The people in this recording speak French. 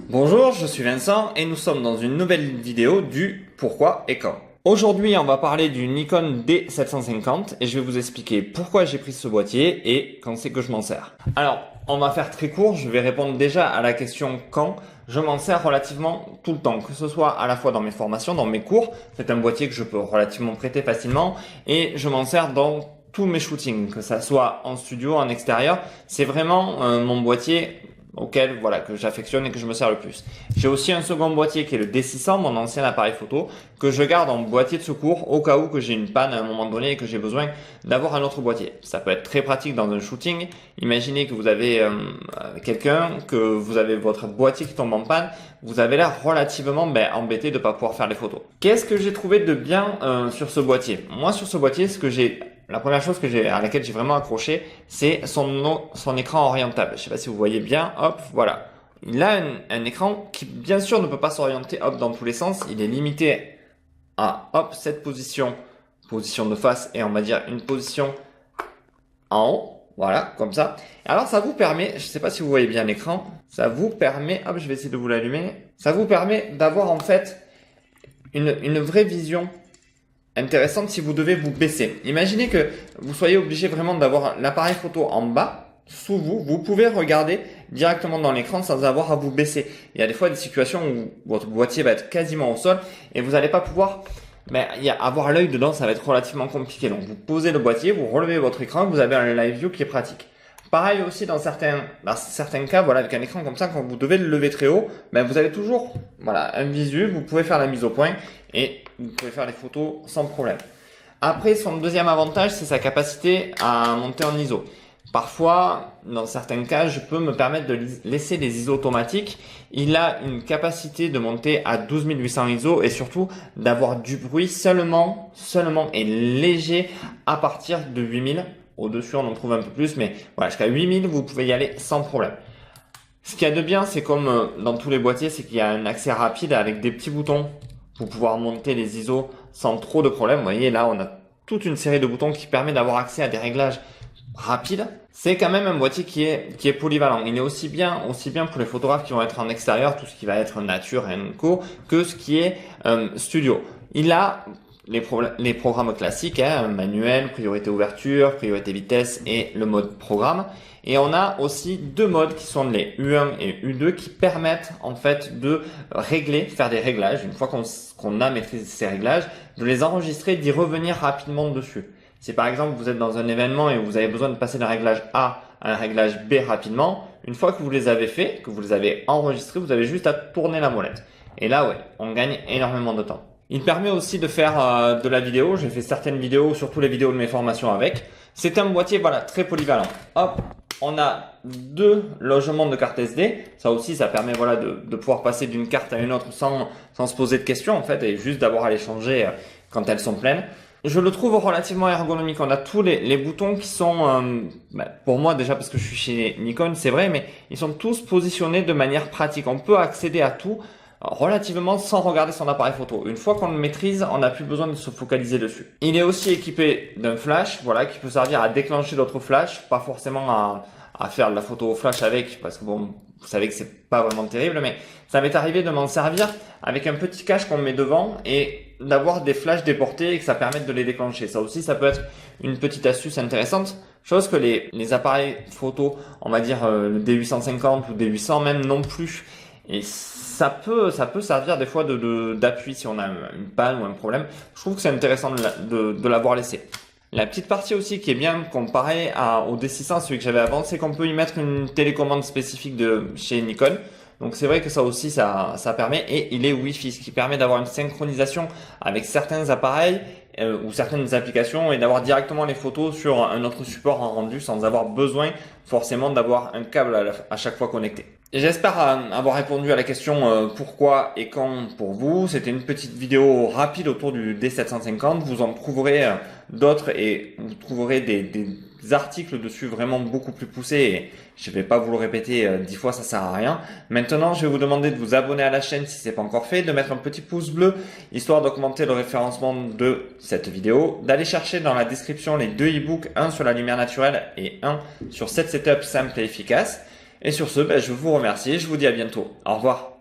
Bonjour, je suis Vincent et nous sommes dans une nouvelle vidéo du pourquoi et quand. Aujourd'hui, on va parler du Nikon D750 et je vais vous expliquer pourquoi j'ai pris ce boîtier et quand c'est que je m'en sers. Alors, on va faire très court, je vais répondre déjà à la question quand. Je m'en sers relativement tout le temps, que ce soit à la fois dans mes formations, dans mes cours. C'est un boîtier que je peux relativement prêter facilement et je m'en sers dans tous mes shootings, que ça soit en studio, en extérieur. C'est vraiment mon boîtier auquel que j'affectionne et que je me sers le plus. J'ai aussi un second boîtier qui est le D600, mon ancien appareil photo, que je garde en boîtier de secours au cas où que j'ai une panne à un moment donné et que j'ai besoin d'avoir un autre boîtier. Ça peut être très pratique dans un shooting. Imaginez que vous avez quelqu'un, que vous avez votre boîtier qui tombe en panne, vous avez l'air relativement embêté de ne pas pouvoir faire les photos. Qu'est-ce que j'ai trouvé de bien sur ce boîtier? Moi, sur ce boîtier, la première chose à laquelle j'ai vraiment accroché, c'est son écran orientable. Je sais pas si vous voyez bien, hop, voilà. Il a un écran qui, bien sûr, ne peut pas s'orienter, hop, dans tous les sens. Il est limité à, hop, cette position de face et on va dire une position en haut. Voilà, comme ça. Alors, ça vous permet, je sais pas si vous voyez bien l'écran, ça vous permet, hop, je vais essayer de vous l'allumer. Ça vous permet d'avoir, en fait, une vraie vision intéressante si vous devez vous baisser. Imaginez que vous soyez obligé vraiment d'avoir l'appareil photo en bas, sous vous. Vous pouvez regarder directement dans l'écran sans avoir à vous baisser. Il y a des fois des situations où votre boîtier va être quasiment au sol et vous n'allez pas pouvoir avoir l'œil dedans, ça va être relativement compliqué. Donc vous posez le boîtier, vous relevez votre écran, vous avez un live view qui est pratique. Pareil aussi dans certains cas, avec un écran comme ça, quand vous devez le lever très haut, vous avez toujours, un visu, vous pouvez faire la mise au point et vous pouvez faire les photos sans problème. Après, son deuxième avantage, c'est sa capacité à monter en ISO. Parfois, dans certains cas, je peux me permettre de laisser les ISO automatiques. Il a une capacité de monter à 12800 ISO et surtout d'avoir du bruit seulement et léger à partir de 8000. Au-dessus, on en trouve un peu plus, mais voilà, jusqu'à 8000, vous pouvez y aller sans problème. Ce qu'il y a de bien, c'est comme dans tous les boîtiers, c'est qu'il y a un accès rapide avec des petits boutons pour pouvoir monter les ISO sans trop de problème. Vous voyez, là, on a toute une série de boutons qui permet d'avoir accès à des réglages rapides. C'est quand même un boîtier qui est polyvalent. Il est aussi bien pour les photographes qui vont être en extérieur, tout ce qui va être nature et co, que ce qui est studio. Il a les programmes classiques, manuel, priorité ouverture, priorité vitesse et le mode programme. Et on a aussi deux modes qui sont les U1 et U2 qui permettent en fait de faire des réglages. Une fois qu'on a maîtrisé ces réglages, de les enregistrer, d'y revenir rapidement dessus. Si par exemple vous êtes dans un événement et vous avez besoin de passer d'un réglage A à un réglage B rapidement, une fois que vous les avez fait, que vous les avez enregistrés, vous avez juste à tourner la molette. Et là, on gagne énormément de temps. Il permet aussi de faire de la vidéo. J'ai fait certaines vidéos, surtout les vidéos de mes formations avec. C'est un boîtier très polyvalent. Hop, on a deux logements de carte SD. Ça aussi, ça permet de pouvoir passer d'une carte à une autre sans se poser de questions en fait et juste d'avoir à les changer quand elles sont pleines. Je le trouve relativement ergonomique. On a tous les boutons qui sont, pour moi déjà parce que je suis chez Nikon, c'est vrai, mais ils sont tous positionnés de manière pratique. On peut accéder à tout relativement sans regarder son appareil photo. Une fois qu'on le maîtrise, on n'a plus besoin de se focaliser dessus. Il est aussi équipé d'un flash, qui peut servir à déclencher d'autres flashs, pas forcément à faire de la photo au flash avec, parce que vous savez que c'est pas vraiment terrible, mais ça m'est arrivé de m'en servir avec un petit cache qu'on met devant et d'avoir des flashs déportés et que ça permette de les déclencher. Ça aussi, ça peut être une petite astuce intéressante, chose que les appareils photo, on va dire le D850 ou D800 même non plus. Et ça peut servir des fois d'appui si on a une panne ou un problème. Je trouve que c'est intéressant de l'avoir laissé. La petite partie aussi qui est bien comparée au D600, celui que j'avais avant, c'est qu'on peut y mettre une télécommande spécifique de chez Nikon. Donc c'est vrai que ça aussi, ça permet, et il est Wi-Fi, ce qui permet d'avoir une synchronisation avec certains appareils ou certaines applications et d'avoir directement les photos sur un autre support en rendu sans avoir besoin forcément d'avoir un câble à chaque fois connecté. J'espère avoir répondu à la question pourquoi et quand pour vous. C'était une petite vidéo rapide autour du D750. Vous en trouverez d'autres et vous trouverez des articles dessus vraiment beaucoup plus poussés. Et je vais pas vous le répéter 10 fois, ça sert à rien. Maintenant, je vais vous demander de vous abonner à la chaîne si c'est pas encore fait, de mettre un petit pouce bleu histoire d'augmenter le référencement de cette vidéo, d'aller chercher dans la description les deux e-books, un sur la lumière naturelle et un sur 7 setups simples et efficaces. Et sur ce, je vous remercie et je vous dis à bientôt. Au revoir.